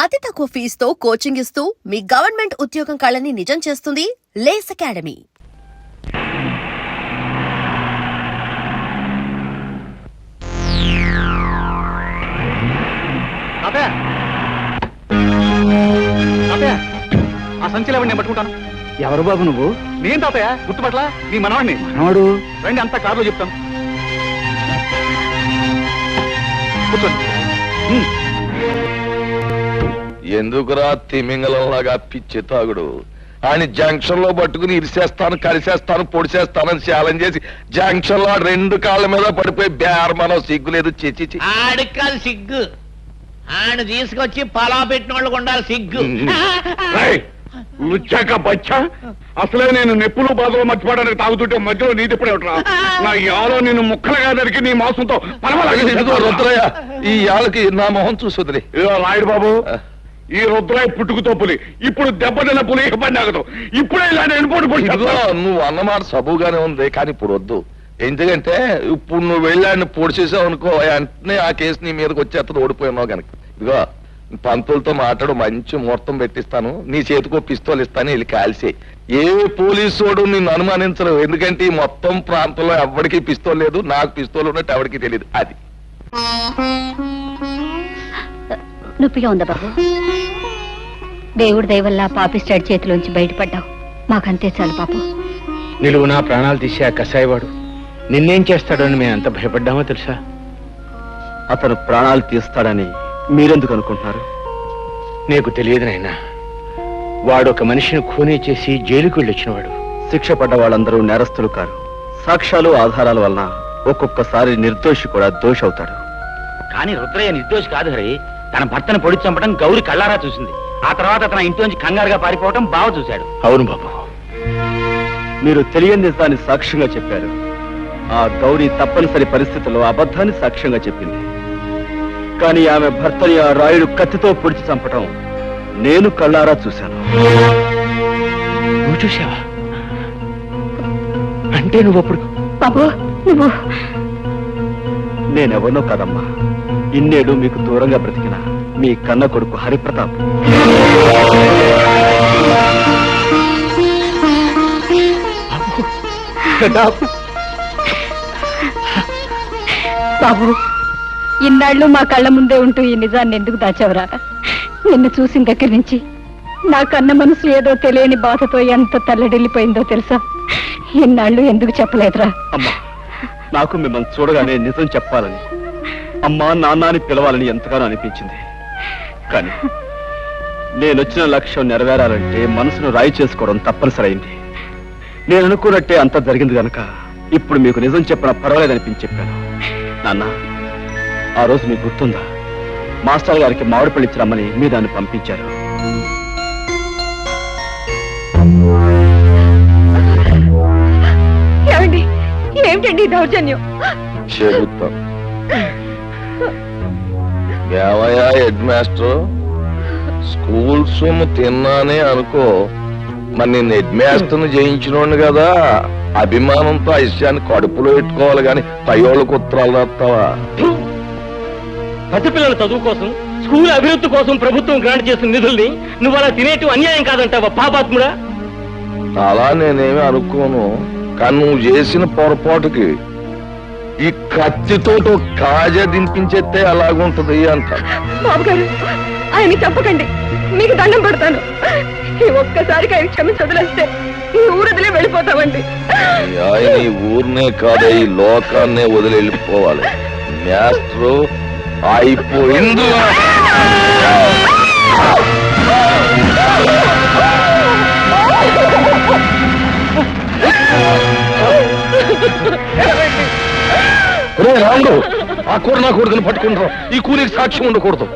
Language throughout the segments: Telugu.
అతి తక్కువ ఫీజుతో కోచింగ్ ఇస్తూ మీ గవర్నమెంట్ ఉద్యోగం కళని నిజం చేస్తుంది లేస్ అకాడమీ. ఆ సంచిలో నేను పట్టుకుంటాను. ఎవరు బాబు నువ్వు? నేను తాతయ్య, గుర్తుపట్ల నీ మనవాడిని. మనవాడు? రండి, అంతా కారులో చెప్తాను. కూర్చోండి. ఎందుకురా తిమింగలంలాగా పిచ్చి తాగుడు? ఆయన జంక్షన్ లో పట్టుకుని ఇరిసేస్తాను, కలిసేస్తాను, పొడిసేస్తానని ఛాలెంజ్ చేసి జంక్షన్ లో 2 కాళ్ళ మీద పడిపోయి బేరమనం సిగ్గులేదు. చిచి ఆడికాదు సిగ్గు, ఆయన తీసుకొచ్చి పలా పెట్టిన వాళ్ళకు ఉండాలి సిగ్గు. వచ్చాక బచ్చా, అసలే నేను నెప్పులు బాధలు మర్చిపోవడానికి తాగుతుంటే మధ్యలో నీటి ఇప్పుడే నా యాలో నేను ముక్కలుగా దొరికి నీ మాంసంతో రుద్రయ్య, ఈ యాళ్ళకి నా మొహం చూసి వదిలే. రాయుడు బాబు, ఈ రుద్రాయి పుట్టుకుతో పులి, ఇప్పుడు దెబ్బతిన్న పులి ఇబ్బంది ఆగదు. ఇప్పుడే ఇలా నేను నువ్వు అన్నమాట సబుగానే ఉంది, కానీ ఇప్పుడు వద్దు. ఎందుకంటే ఇప్పుడు నువ్వు వెళ్ళాడిని పొడిచేసావు అనుకో, వెంటనే ఆ కేసు నీ మీదకి వచ్చేస్తుంది, ఓడిపోయినావు కనుక. ఇదిగో పంతులతో మాట్లాడు, మంచి ముహూర్తం పెట్టిస్తాను, నీ చేతికో పిస్తోల్ ఇస్తాను, వెళ్ళి కాల్సే. ఏ పోలీసోడు నిన్ను అనుమానించరు, ఎందుకంటే ఈ మొత్తం ప్రాంతంలో ఎవరికి పిస్తోల్ లేదు, నాకు పిస్తోల్ ఉన్నట్టు ఎవరికి తెలియదు. అది నొప్పిగా ఉందా బాబు? దేవుడి దయ వల్ల పాపిస్టాడ్ చేతిలోంచి బయటపడ్డావు, మాకంతే చాలు పాపం. నిలువు నా ప్రాణాలు తీసే ఆ కసాయివాడు నిన్నేం చేస్తాడని మేము ఎంత భయపడ్డామో తెలుసా? అతను ప్రాణాలు తీస్తాడని మీరెందుకు అనుకుంటున్నారు? నీకు తెలియదు నాయనా, వాడు ఒక మనిషిని ఖూనీ చేసి జైలుకు వెళ్ళొచ్చినవాడు. శిక్ష పడ్డ వాళ్ళందరూ నేరస్తులు కారు. సాక్ష్యాలు ఆధారాల వలన ఒక్కొక్కసారి నిర్దోషి కూడా దోషి అవుతాడు. కానీ రుద్రయ్య నిర్దోషి కాదు హరి. తన భర్తను పొడి చంపడం గౌరి కళ్ళారా చూసింది. ఆ తర్వాత తన ఇంట్లోంచి కంగారుగా పారిపోవడం బావ చూశాడు. అవును బాబు, మీరు తెలియని నిజాన్ని సాక్ష్యంగా చెప్పారు. ఆ గౌరీ తప్పనిసరి పరిస్థితుల్లో అబద్ధాన్ని సాక్ష్యంగా చెప్పింది. కానీ ఆమె భర్తని ఆ రాయుడు కత్తితో పొడిచి చంపటం నేను కళ్ళారా చూశాను. నువ్వు చూసావా? అంటే నువ్వు అప్పుడు బాబు నువ్వు? నేనెవరినో కాదమ్మా, ఇన్నేడు మీకు దూరంగా బ్రతికిన మీ కన్న కొడుకు హరిప్రతాప్. బాబు, ఇన్నాళ్ళు మా కళ్ళ ముందే ఉంటూ ఈ నిజాన్ని ఎందుకు దాచావురా? నిన్ను చూసిన దగ్గర నుంచి నా కన్న మనసు ఏదో తెలియని బాధతో ఎంత తల్లడిల్లిపోయిందో తెలుసా? ఇన్నాళ్ళు ఎందుకు చెప్పలేదురా? అమ్మా, నాకు మిమ్మల్ని చూడగానే నిజం చెప్పాలని, అమ్మా నాన్న అని పిలవాలని ఎంతగానో అనిపించింది. కానీ నేనొచ్చిన లక్ష్యం నెరవేరాలంటే మనసును రాయి చేసుకోవడం తప్పనిసరైంది. నేను అనుకున్నట్టే అంతా జరిగింది కనుక ఇప్పుడు మీకు నిజం చెప్పిన పర్వాలేదనిపించి చెప్పాను. నాన్న, ఆ రోజు మీకు గుర్తుందా? మాస్టర్ గారికి మామిడిపళ్ళు ఇచ్చిరమ్మని మీ దాన్ని పంపించారు. ఏమిటండి దౌర్జన్యం? చెబుతాం. ఏమయ్యా హెడ్ మాస్టర్, స్కూల్ సొమ్ము తిన్నానే అనుకో, మరి నేను హెడ్ మాస్టర్ని జయించినోండి కదా, అభిమానంతో ఆ విషయాన్ని కడుపులో పెట్టుకోవాలి గాని పయోళ్ళకు ఉత్తరాలు రాస్తావా? పసిపిల్లల చదువు కోసం, స్కూల్ అభివృద్ధి కోసం ప్రభుత్వం గ్రాంట్ చేసిన నిధుల్ని నువ్వు అలా తినేటు అన్యాయం కాదంటావా పాపాత్ముడా? అలా నేనేమి అనుకోను, కానీ నువ్వు చేసిన పొరపాటుకి ఈ కత్తితో కాజా దింపించేస్తే అలాగుంటది అంట. బాబు గారు, ఆయన చెప్పకండి, మీకు దండం పెడతాను. ఈ ఒక్కసారికి ఆయన క్షమించి వదిలేస్తే ఈ ఊరదిలే వెళ్ళిపోతామండి. ఆయన ఈ ఊరినే కాదు, ఈ లోకాన్నే వదిలి వెళ్ళిపోవాలి. మాస్టరు అయిపోయింది. రాముడు, ఆ కూర నా కొడుకుని పట్టుకుంటాం, ఈ కూలికి సాక్ష్యం ఉండకూడదు.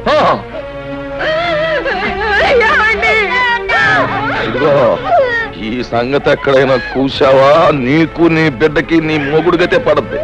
ఇదిగో, ఈ సంగతి ఎక్కడైనా కూసావా నీకు నీ బిడ్డకి నీ మొగుడు గతే పడద్దు.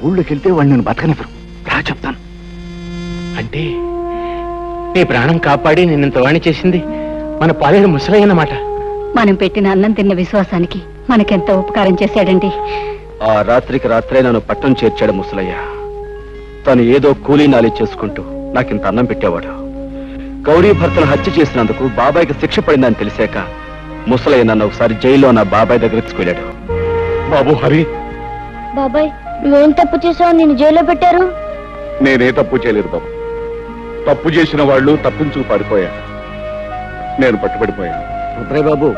ఊళ్ళోకి వెళ్తే వాళ్ళు నేను బతకనివ్వరు. రా చెప్తాను. అంటే నీ ప్రాణం కాపాడి నిన్నంత వాణి చేసింది మన పాలేరు ముసలయ్య అన్నమాట. మనం పెట్టిన అన్నం తిన్న విశ్వాసానికి మనకెంత ఉపకారం చేశాడండి. ఆ రాత్రికి రాత్రే నన్ను పట్టణం చేర్చాడు ముసలయ్య. తను ఏదో కూలీ నాలి చేసుకుంటూ నాకింత అన్నం పెట్టేవాడు. గౌరీ భర్తను హత్య చేసినందుకు బాబాయ్కి శిక్ష పడిందని తెలిసాక ముసలయ్య నన్ను ఒకసారి జైల్లో నా బాబాయ్ దగ్గర తీసుకెళ్ళాడు. బాబు హరి, బాబాయ్ నువ్వేం తప్పు చేసావు? నిన్ను జైల్లో పెట్టారు. నేనే తప్పు చేయలేదు బాబు. తప్పు చేసిన వాళ్ళు తప్పించుకు పారిపోయా. నేను పట్టుబడిపోయాను. రుద్రయ్య బాబు,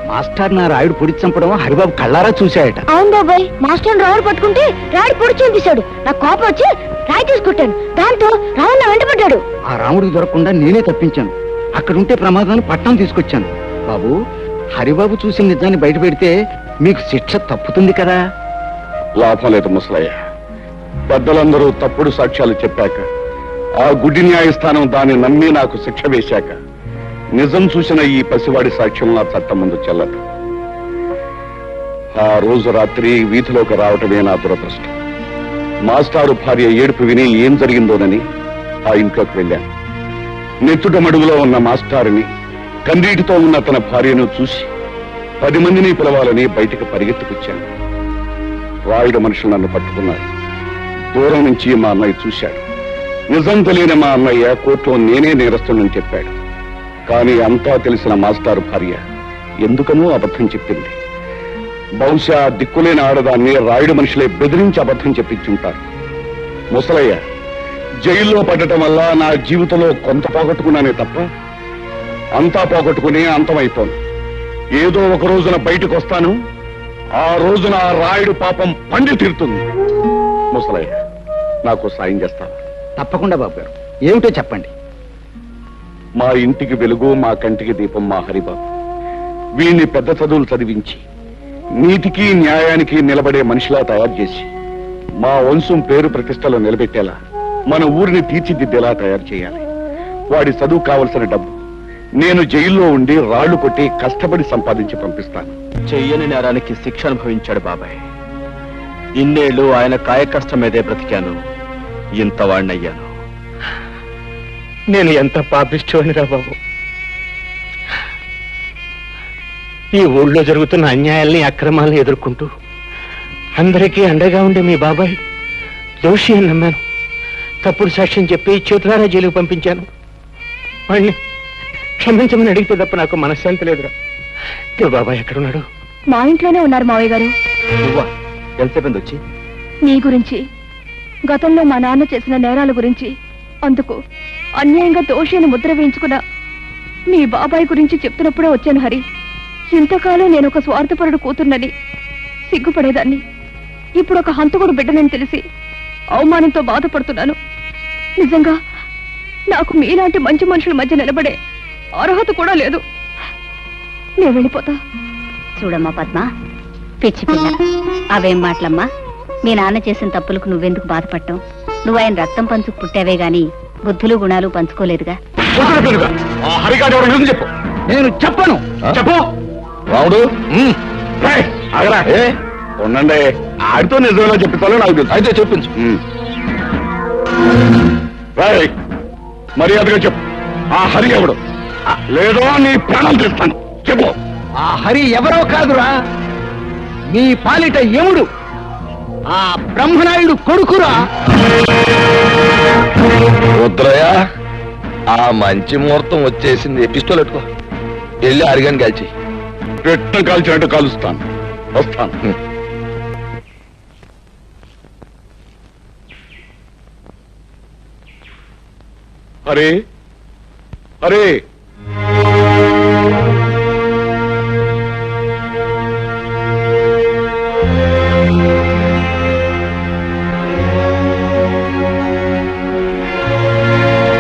మాస్టర్ నా రాయుడు పొడి చంపడం హరిబాబు కళ్ళారా చూశాయట. అవును బాబాయ్, మాస్టర్ రావుడు పట్టుకుంటే రాయుడు పొడి చూపించాడు. నాకు కోపం వచ్చి రాయి తీసుకొట్టాను. దాంతో రావుడు నా వెంటబడ్డాడు. ఆ రాముడికి దొరకకుండా నేనే తప్పించాను. అక్కడుంటే ప్రమాదాన్ని పట్నం తీసుకొచ్చాను. బాబు, హరిబాబు చూసిన నిజాన్ని బయట పెడితే మీకు శిక్ష తప్పుతుంది కదా. లాభం లేదు ముసలయ్య. పెద్దలందరూ తప్పుడు సాక్ష్యాలు చెప్పాక, ఆ గుడి న్యాయస్థానం దాన్ని నమ్మి నాకు శిక్ష వేశాక, నిజం చూసిన ఈ పసివాడి సాక్ష్యం నా చట్టం ముందు చెల్లదు. ఆ రోజు రాత్రి వీధిలోకి రావటమే నా దురదృష్టం. మాస్టారు భార్య ఏడుపు విని ఏం జరిగిందోనని ఆ ఇంట్లోకి వెళ్ళాను. నెత్తుట మడుగులో ఉన్న మాస్టారుని, కన్నీటితో ఉన్న తన భార్యను చూసి 10 మందిని పిలవాలని బయటికి పరిగెత్తుకొచ్చాను. రాయుడు మనుషులు నన్ను పట్టుకున్నారు. దూరం నుంచి మా అన్నయ్య చూశాడు. నిజం తెలియని మా అన్నయ్య కోర్టులో నేనే నేరస్తుడని చెప్పాడు. కానీ అంతా తెలిసిన మాస్టారు భార్య ఎందుకనో అబద్ధం చెప్పింది. బహుశా దిక్కులేని ఆడదాన్ని రాయుడు మనుషులే బెదిరించి అబద్ధం చెప్పించుంటారు. ముసలయ్య, జైల్లో పడటం వల్ల నా జీవితంలో కొంత పోగొట్టుకున్నానే తప్ప అంతా పోగొట్టుకుని అంతమైపోను. ఏదో ఒక రోజున బయటకు వస్తాను. ఆ రోజున ఆ రాయుడు పాపం పండి తీరుతుంది. ముసలయ్య, నాకు సాయం చేస్తావా? తప్పకుండా బాబు గారు. ఏమిటో చెప్పండి. మా ఇంటికి వెలుగు, మా కంటికి దీపం మా హరిబాబు. వీణ్ణి పెద్ద చదువులు చదివించి నీతికి న్యాయానికి నిలబడే మనిషిలా తయారు చేసి మా వంశం పేరు ప్రతిష్టలో నిలబెట్టేలా, మన ఊరిని తీర్చిదిద్దేలా తయారు చేయాలి. వాడి చదువు కావలసిన డబ్బు నేను జైల్లో ఉండి రాళ్లు కొట్టి కష్టపడి సంపాదించి పంపిస్తాను. చెయ్యని నేరానికి శిక్ష అనుభవించాడు బాబాయ్. ఇన్నేళ్లు ఆయన కాయకష్టం మీదే బ్రతికాను. ఇంత వాణ్ణయ్యాను. నేను ఎంత పాపిష్టోనిరా బాబు. ఈ ఊళ్ళో జరుగుతున్న అన్యాయాల్ని, అక్రమాల్ని ఎదుర్కొంటూ అందరికీ అండగా ఉండే మీ బాబాయ్ దోషి అని నమ్మాను. తప్పుడు సాక్ష్యం చెప్పి చేతులారా జైలుకు పంపించాను. వాణ్ణి క్షమించమని అడిగితే తప్ప నాకు మనశ్శాంతి లేదురా. మీ బాబాయ్ ఎక్కడున్నాడు? మా ఇంట్లోనే ఉన్నారు మావయ్య గారు. నువ్వా? ఎంతసేపు వచ్చి? నీ గురించి, గతంలో మా నాన్న చేసిన నేరాల గురించి, అందుకు అన్యాయంగా దోషిని ముద్ర వేయించుకున్నా మీ బాబాయ్ గురించి చెప్తున్నప్పుడే వచ్చాను హరి. ఇంతకాలం నేను ఒక స్వార్థపరుడు కూతుర్నని సిగ్గుపడేదాన్ని. ఇప్పుడు ఒక హంతకుడు బిడ్డనని తెలిసి అవమానంతో బాధపడుతున్నాను. నిజంగా నాకు మీలాంటి మంచి మనుషుల మధ్య నిలబడే అర్హత కూడా లేదు. నేను వెళ్ళిపోతా. చూడమ్మా పద్మ, పిచ్చి పిల్ల, అవేం మాటలమ్మా. మీ నాన్న చేసిన తప్పులకు నువ్వెందుకు బాధపడటం? నువ్వు ఆయన రక్తం పంచుకు పుట్టావే గాని బుద్ధులు గుణాలు పంచుకోలేదుగా. చెప్పు. నేను చెప్పను. చెప్పు రాముడు. ఉండండి, ఆడితో నిజంగా చెప్తాను నాకు తెలుసు. అయితే చెప్పించు. మర్యాదగా చెప్పు, ఆ హరి ఎవడు? లేదో నీ ప్రాణం తెస్తాను. చెప్పు. ఆ హరి ఎవరో కాదురా, మీ పాలిట యముడు, ఆ బ్రహ్మనాయుడు కొడుకురా. రుద్రయ్య, ఆ మంచి ముహూర్తం వచ్చేసింది. పిస్టోల్ పెట్టుకో, వెళ్ళి అరిగాని కాల్చి. పెట్ట కాల్చినట్టు కాలుస్తాను. వస్తాను. హరే హరే,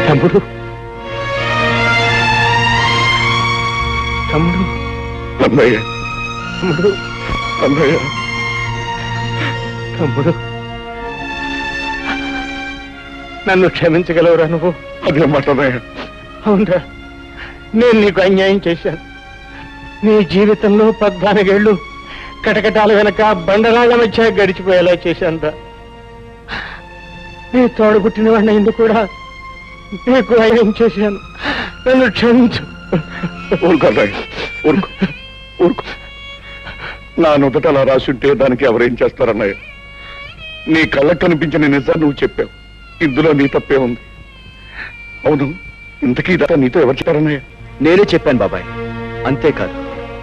తమ్ముడు, తమ్ముడు, అన్నయ్య, తమ్ముడు, అన్నయ్య. తమ్ముడు, నన్ను క్షమించగలవురా నువ్వు? అదే మాటన్నయ్య. అవునరా, నేను నీకు అన్యాయం చేశాను. నీ జీవితంలో 14 ఏళ్ళు కటకటాల వెనక బండరాళ్ల మధ్య గడిచిపోయేలా చేశానురా. నీ తోడు పుట్టిన వాడిని ఎందుకు కూడా నీకు అయ్యం చేశాను. నన్ను క్షమించు. ఊరుకో రాయుడు, ఊరుకో ఊరుకో. నా నుదుట అలా రాసుంటే దానికి ఎవరేం చేస్తారన్నయ్య? నీ కళ్ళకు కనిపించిన నిజాన్ని నువ్వు చెప్పావు. ఇందులో నీ తప్పే ఉంది. అవును, ఇంతకీ ఇదంతా నీతో ఎవరు చెప్పారన్నయ్య? నేనే చెప్పాను బాబాయ్. అంతేకాదు,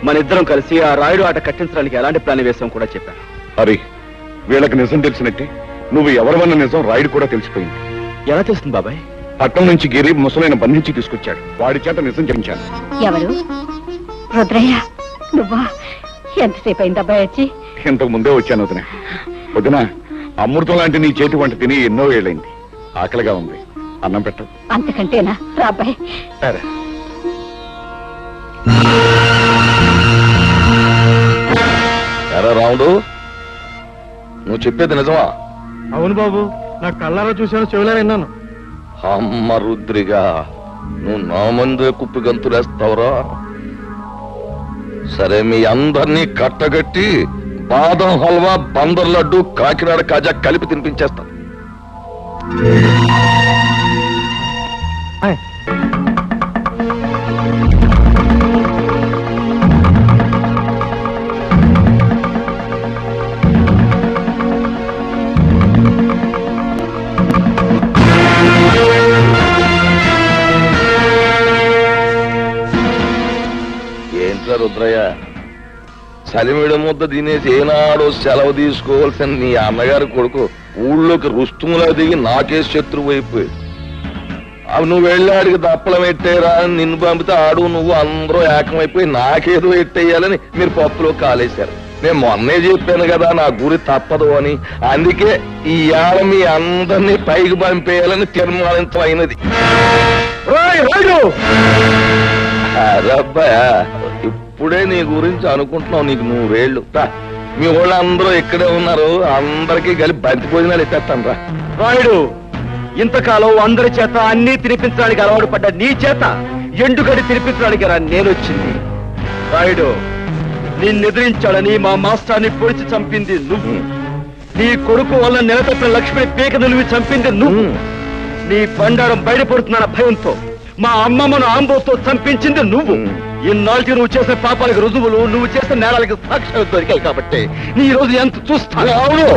మన ఇద్దరం కలిసి ఆ రాయుడు ఆట కట్టించడానికి ఎలాంటి ప్లాన్ వేసాం కూడా చెప్పాను. అరే, వీళ్ళకి నిజం తెలిసినట్టే నువ్వు ఎవరివన్న నిజం రాయుడు కూడా తెలిసిపోయింది. ఎలా తెలుస్తుంది బాబాయ్? పట్టణం నుంచి గిరి ముసలైన బంధించి తీసుకొచ్చాడు. వాడి చేత నిజం చెప్పించాను. ఎవరు? రుద్రయ్య నువ్వా? ఎంతసేపు అయింది అబ్బాయి వచ్చి? ఇంతకు ముందే వచ్చాను వదిన. వదిన, అమృతం లాంటి నీ చేతి వంట తిని ఎన్నో ఏళ్ళైంది. ఆకలిగా ఉంది, అన్నం పెట్టు. అంతకంటేనా? రా అబ్బాయి. సరే. ఎరా రాముడు, నువ్వు చెప్పేది నిజమా? అవును బాబు, నా కళ్ళారా చూశాను, చెవులారా విన్నాను. అమ్మ రుద్రిగా, నువ్వు నా ముందే కుప్పి గంతులేస్తావురా? సరే, మీ అందరినీ కట్టగట్టి బాదం హల్వా, బందర్ లడ్డు, కాకినాడ కాజా కలిపి తినిపించేస్తా. ఏంట్రా రుద్రయ్య, చలిమిడ ముద్ద తినేసి ఏనాడో సెలవు తీసుకోవాల్సిన నీ అన్నగారి కొడుకు ఊళ్ళోకి రుస్తుములా దిగి నాకే శత్రువు అయిపోయాడు. అవి నువ్వు వెళ్ళాడికి దప్పలం ఎట్టేరా అని నిన్ను పంపితే ఆడు నువ్వు అందరూ ఏకమైపోయి నాకేదో ఎట్టేయాలని మీరు పప్పులో కాలేశారు. నేను మొన్నే చెప్పాను కదా నా గురి తప్పదు అని. అందుకే ఈ ఏళ మీ అందరినీ పైకి పంపేయాలని తీర్మానించమైనది. అరబ్బాయా, ఇప్పుడే నీ గురించి అనుకుంటున్నావు. నీకు 100 ఏళ్ళు రా. మీ వాళ్ళందరూ ఇక్కడే ఉన్నారు, అందరికీ కలిపి బంతి భోజనాలు ఎత్తేస్తాను రా. రాయుడు, ఇంతకాలం అందరి చేత అన్ని తినిపించడానికి అలవాటు పడ్డ నీ చేత ఎండుగడి తినిపించడానికి రా నేనొచ్చింది. రాయుడు, నిన్నెదిరించాడని మా మాస్టర్ని పొడిచి చంపింది నువ్వు. నీ కొడుకు వల్ల నెలతప్పిన లక్ష్మిని పీక నిలివి చంపింది నువ్వు. నీ బండారం బయటపడుతున్న భయంతో మా అమ్మమ్మను ఆంబోతో చంపించింది నువ్వు. ఇన్నాళ్ళకి నువ్వు చేసిన పాపాలకు రుజువులు, నువ్వు చేసిన నేరాలకు సాక్ష్యాలు దొరికాయి కాబట్టి నీ రోజు ఎంత చూస్తాను. అవును,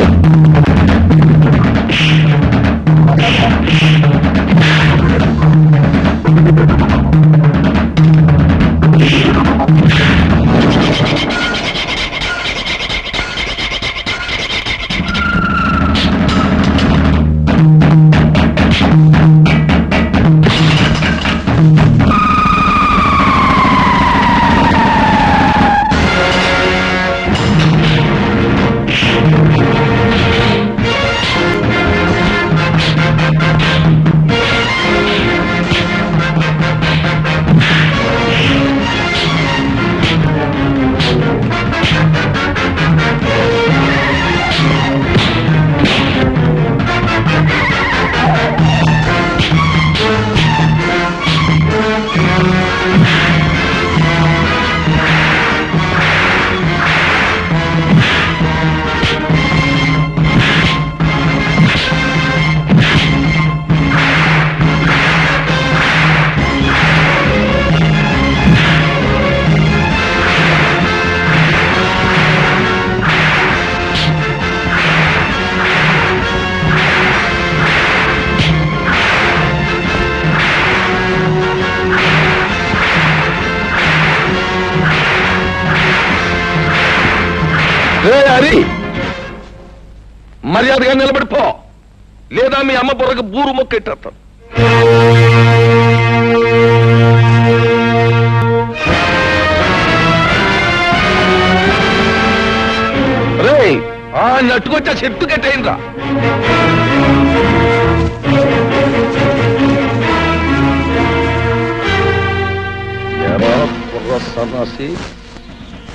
హరి, మర్యాదగా నిలబడిపో, లేదా మీ అమ్మ బుర్రకు బూరు మొక్కెట్టేస్తాను. రే, ఆ నట్టుకొచ్చా చెట్టు కట్టేయండిరా. ఎరా కుర్ర సన్నాసి,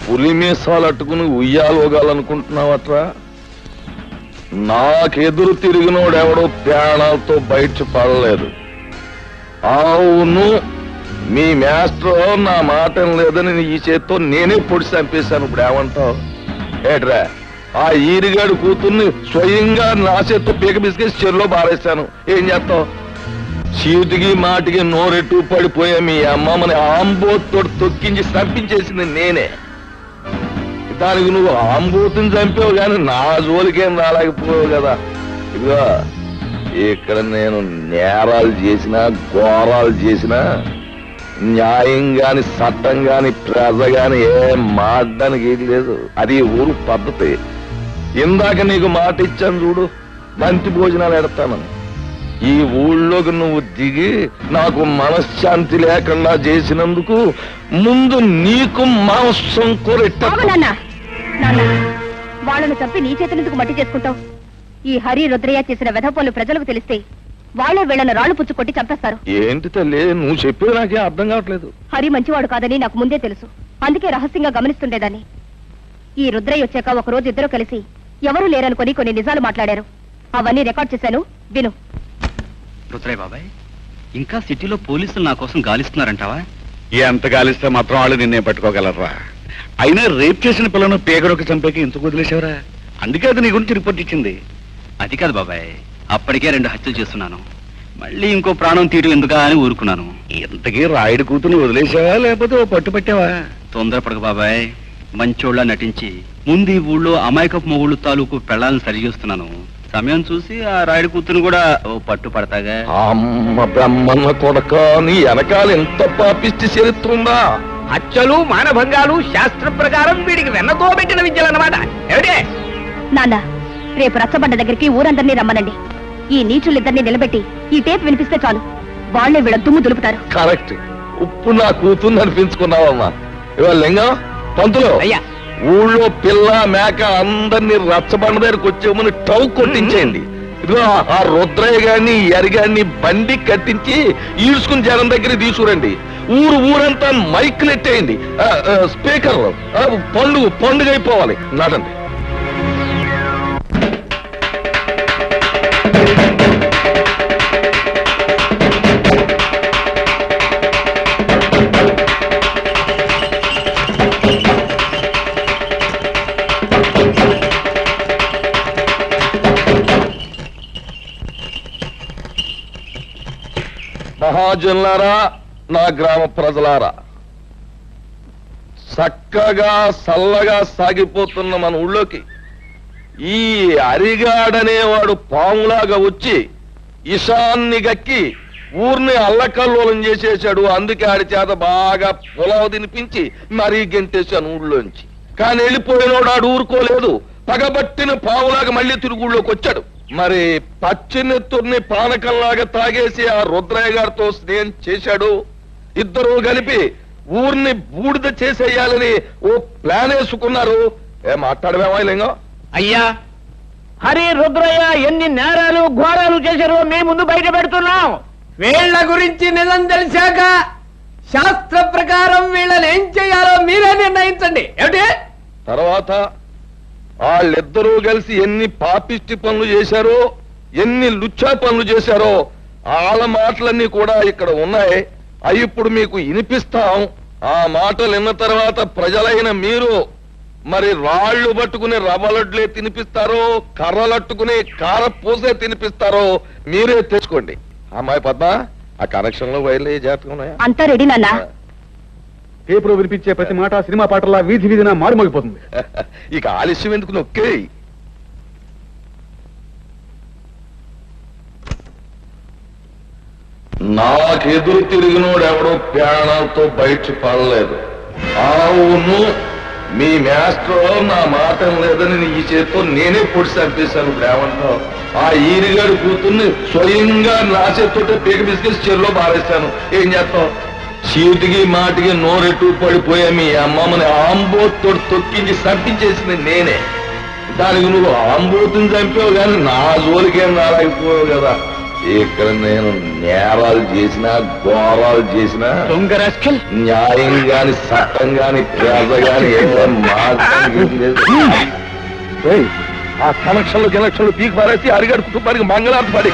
పులి మీసాలు అట్టుకుని ఉయ్యాలోగాలనుకుంటున్నావట్రా? నాకెదురు తిరిగినోడెవడో ప్రాణాలతో బయట పడలేదు. అవును, మీ మాస్టర్ నా మాట లేదని ఈ చేత్తో నేనే పొడి చంపేశాను. ఇప్పుడు ఏమంటావు? ఏట్రా, ఆ ఈరిగాడు కూతుర్ని స్వయంగా నా చేత్తో పీక బిస్కెట్ చెరులో బారేశాను. ఏం చేస్తావు? చీటికి మాటికి నోరెట్టు పడిపోయా మీ అమ్మమ్మని ఆంబోతో తొక్కించి చంపించేసింది నేనే. దానికి నువ్వు ఆంబోతుని చంపావు కానీ నా జోలికేం రాలేకపోయావు కదా. ఇదిగో ఇక్కడ నేను నేరాలు చేసినా ఘోరాలు చేసినా న్యాయం గాని చట్టం గాని ప్రజ గాని ఏం మాట్లాడడానికి ఏది లేదు. అది ఊరు పద్ధతి. ఇందాక నీకు మాట ఇచ్చాను చూడు, మంచి భోజనాలు ఎడతానని. ఈ ఊళ్ళోకి నువ్వు దిగి నాకు మనశ్శాంతి లేకుండా చేసినందుకు ముందు నీకు మాంసం కూరెట్ట. వాళ్ళను చంపి నీ చేతులెందుకు మట్టి చేసుకుంటావు? ఈ హరి రుద్రయ్య చేసిన వెధపనులు ప్రజలకు తెలిస్తే వాళ్ళే వీళ్ళను రాళ్లు పుచ్చు కొట్టి చంపేస్తారు. ఏంటి తల్లి నువ్వు చెప్పేది నాకే అర్థం కావట్లేదు. హరి మంచివాడు కాదని నాకు ముందే తెలుసు. అందుకే రహస్యంగా గమనిస్తుండేదాన్ని. ఈ రుద్రయ్య వచ్చాక ఒక రోజు ఇద్దరు కలిసి ఎవరూ లేరనుకొని కొన్ని నిజాలు మాట్లాడారు. అవన్నీ రికార్డ్ చేశాను, విను. రుద్రయ్య బాబాయ్, ఇంకా సిటీలో పోలీసులు నా కోసం గాలిస్తున్నారంటావా? ఎంత గాలిస్తే మాత్రం వాళ్ళు నిన్నే పట్టుకోగలరా? అయినా రేప్ చేసిన పిల్లను పేగడొక చంపేకి ఎందుకు వదిలేశావరా? అందుకే అది నీ గురించి రిపోర్ట్ ఇచ్చింది. అది కాదు బాబాయ్, అప్పటికే 2 హత్యలు చేస్తున్నాను. మళ్ళీ ఇంకో ప్రాణం తీయడం ఎందుకా అని ఊరుకున్నాను. ఇంతకీ రాయుడు కూతుని వదిలేసావా లేకపోతే ఓ పట్టు పట్టావా? తొందరపడక బాబాయ్, మంచోళ్ళ నటించి ముందు ఈ ఊళ్ళో అమాయకపు మొగుళ్ళు తాలూకు పెళ్ళాలను సరిచేస్తున్నాను. సమయం చూసి ఆ రాయుడు కూతురు కూడా ఓ పట్టు పడతాగా. అమ్మ బ్రహ్మన్న కొడక, నీ వెనకాల ఎంత పాపిష్టి చరిత్రుందా? హత్యలు మానభంగాలు శాస్త్ర ప్రకారం వీడికి వెన్నతో పెట్టిన విద్యలన్నమాట. ఏమిటే నాన్న, రేపు రచ్చబండ దగ్గరికి ఊరందరినీ రమ్మనండి. ఈ నీచులిద్దరినీ నిలబెట్టి ఈ టేప్ వినిపిస్తే చాలు, వాళ్లే వీళ్ళ దుమ్ము దులుపుతారు. కరెక్ట్. ఉప్పు నా కూతుర్ని అనిపించుకున్నావమ్మా. ఇవాళ లింగం పంతులు, అయ్యా, ఊళ్ళో పిల్ల మేక అందరినీ రచ్చబండ దగ్గరకు వచ్చేమని టౌ కొట్టించేయండి. ఇదిగో ఆ రుద్రయ్య గారిని ఎరిగాన్ని బండి కట్టించి ఈడ్చుకుని జనం దగ్గర తీసుకురండి. ఊరంతా మైకులు ఎట్టేయండి, స్పీకర్. పండుగ అయిపోవాలి. నడండి. మహాజనులారా, నా గ్రామ ప్రజలారా, చక్కగా చల్లగా సాగిపోతున్న మన ఊళ్ళోకి ఈ అరిగాడనేవాడు పాములాగా వచ్చి ఇషాన్ని గక్కి ఊరిని అల్లకల్లోలం చేసేశాడు. అందుకే ఆడి చేత బాగా పొలవ తినిపించి మరీ గెంటేశాను ఊళ్ళోంచి. కానీ వెళ్ళిపోయినోడు ఆడు ఊరుకోలేదు. పగబట్టిన పావులాగా మళ్ళీ తిరుగు ఊళ్ళోకి వచ్చాడు. మరి పచ్చినెత్తుర్ని పానకంలాగా తాగేసి ఆ రుద్రయ్య గారితో స్నేహం చేశాడు. ఇద్దరు కలిపి ఊరిని బూడిద చేసేయాలని ఓ ప్లాన్ వేసుకున్నారు. మాట్లాడమేమా లింగం? అయ్యా, హరి రుద్రయ్య ఎన్ని నేరాలు ఘోరాలు చేశారో మీ ముందు బయట పెడుతున్నాం. వీళ్ళ గురించి నిజం తెలిసాక శాస్త్ర ప్రకారం వీళ్ళని ఏం చేయాలో మీరే నిర్ణయించండి. ఏమిటి? తర్వాత వాళ్ళిద్దరూ కలిసి ఎన్ని పాపిష్టి పనులు చేశారో, ఎన్ని లుచ్చా పనులు చేశారో వాళ్ళ మాటలన్నీ కూడా ఇక్కడ ఉన్నాయి. అవి ఇప్పుడు మీకు వినిపిస్తాం. ఆ మాటలు విన్న తర్వాత ప్రజలైన మీరు మరి రాళ్లు పట్టుకుని రవ్వలడ్లే తినిపిస్తారో, కర్రలట్టుకుని కారపూసే తినిపిస్తారో మీరే తెచ్చుకోండి. అమ్మాయి పద్మ, ఆ కనెక్షన్ లో వైర్లు జాతకం ఉన్నాయా? అంతా రెడీ నాన్న. పేపర్ వినిపించే ప్రతి మాట సినిమా పాటలా వీధి వీధిన మారుమోగిపోతుంది. ఇక ఆలస్యం ఎందుకు, నొక్కే. నాకెదురు తిరిగినోడు ఎవడో ప్రాణాలతో బయట పడలేదు. అవును, మీ మాస్టర్ నా మాట లేదని ఈ చేతితో నేనే పొడి చంపేశాను. ఇప్పుడు ఏమంటావు? ఆ ఈరిగాడు కూతుర్ని స్వయంగా నా చేతితో పీక బిస్కెట్ చెరులో బారేశాను. ఏం చేస్తావు? చీటికి మాటికి నోరెట్టు పడిపోయా మీ అమ్మమ్మని ఆంబోతో తొక్కించి చంపించేసింది నేనే. దానికి నువ్వు ఆంబోతుని చంపావు కానీ నా జోలికేం రాలేకపోయావు కదా. ఇక్కడ నేను నేరాలు చేసినా ఘోరాలు చేసినా న్యాయం గాని చట్టం గాని ప్రజ గాని ఏం మాట్లాడలేదు. ఆ కనెక్షన్లు పీకి పారేసి అరిగాడు కుటుంబానికి మంగళార్తి పడి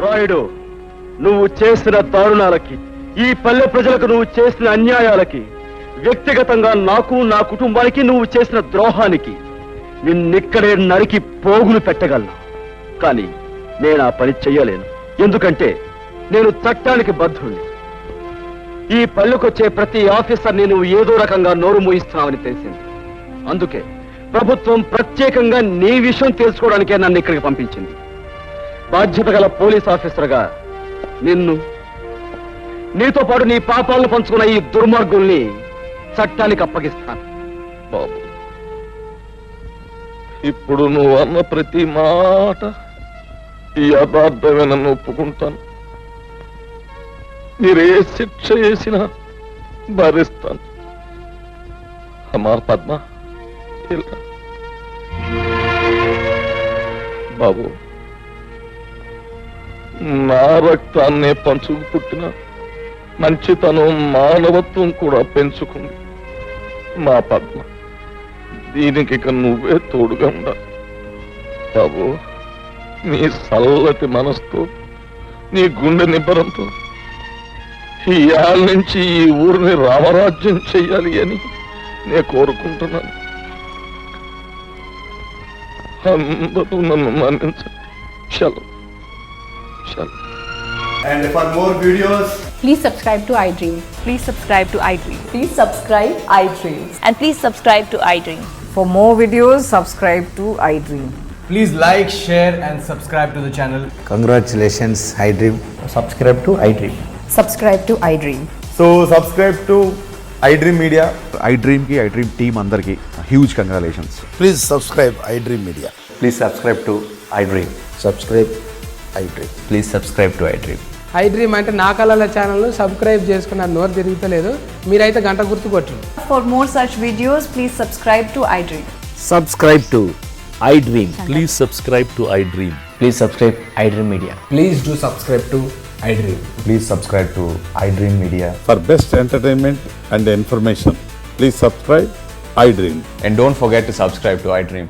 రాయుడు, నువ్వు చేసిన దారుణాలకి, ఈ పల్లె ప్రజలకు నువ్వు చేసిన అన్యాయాలకి, వ్యక్తిగతంగా నాకు నా కుటుంబానికి నువ్వు చేసిన ద్రోహానికి నిన్నిక్కడే నరికి పోగులు పెట్టగలను. కానీ నేను ఆ పని చెయ్యలేను. ఎందుకంటే నేను చట్టానికి బద్ధుణ్ణి. ఈ పల్లెకొచ్చే ప్రతి ఆఫీసర్ని నువ్వు ఏదో రకంగా నోరు మూయిస్తున్నావని తెలిసింది. అందుకే ప్రభుత్వం ప్రత్యేకంగా నీ విషయం తెలుసుకోవడానికే నన్ను ఇక్కడికి పంపించింది. బాధ్యత గల పోలీస్ ఆఫీసర్గా నిన్ను, నీతో పాటు నీ పాపాలను పంచుకున్న ఈ దుర్మార్గుల్ని చట్టానికి అప్పగిస్తాను. బాబు, ఇప్పుడు నువ్వు అన్న ప్రతి మాట ఈ యథార్థమే నన్ను ఒప్పుకుంటాను. మీరే శిక్ష చేసినా భరిస్తాను. అమ్మా పద్మ, ఇలా. బాబు, నా రక్తాన్నే పంచుకు పుట్టిన మంచితనం, మానవత్వం కూడా పెంచుకుంది మా పద్మ. దీనికి ఇక నువ్వే తోడుగా ఉండాలి. బాబు, నీ చల్లటి మనసుతో, నీ గుండె నిబ్బరంతో ఈ ఏళ్ళ నుంచి ఈ ఊరిని రామరాజ్యం చెయ్యాలి అని నేను కోరుకుంటున్నాను. అందరూ నన్ను మన్నించండి. చలో చలో. And for more videos, Please subscribe to iDream. Please subscribe to iDream. Please subscribe iDream. And please subscribe to iDream. For more videos, subscribe to iDream. please like, share and subscribe to the channel. Congratulations, iDream. Subscribe to iDream. Subscribe to iDream. So subscribe to iDream Media. iDream ki iDream team andarki huge congratulations. Please subscribe iDream Media. Please subscribe to iDream. Subscribe iDream. Please subscribe to iDream. iDream అంటే నా కళల ఛానల్ సబ్స్క్రైబ్ చేసుకున్న నోరు తిరుగుతలేదు. మీరైతే గంట గుర్తు కొట్టండి. For more such videos, please subscribe to iDream. Subscribe to iDream. Please subscribe to iDream. Please subscribe iDream Media. Please do subscribe to iDream. Please subscribe to iDream Media. For best entertainment and information, please subscribe iDream. And don't forget to subscribe to iDream.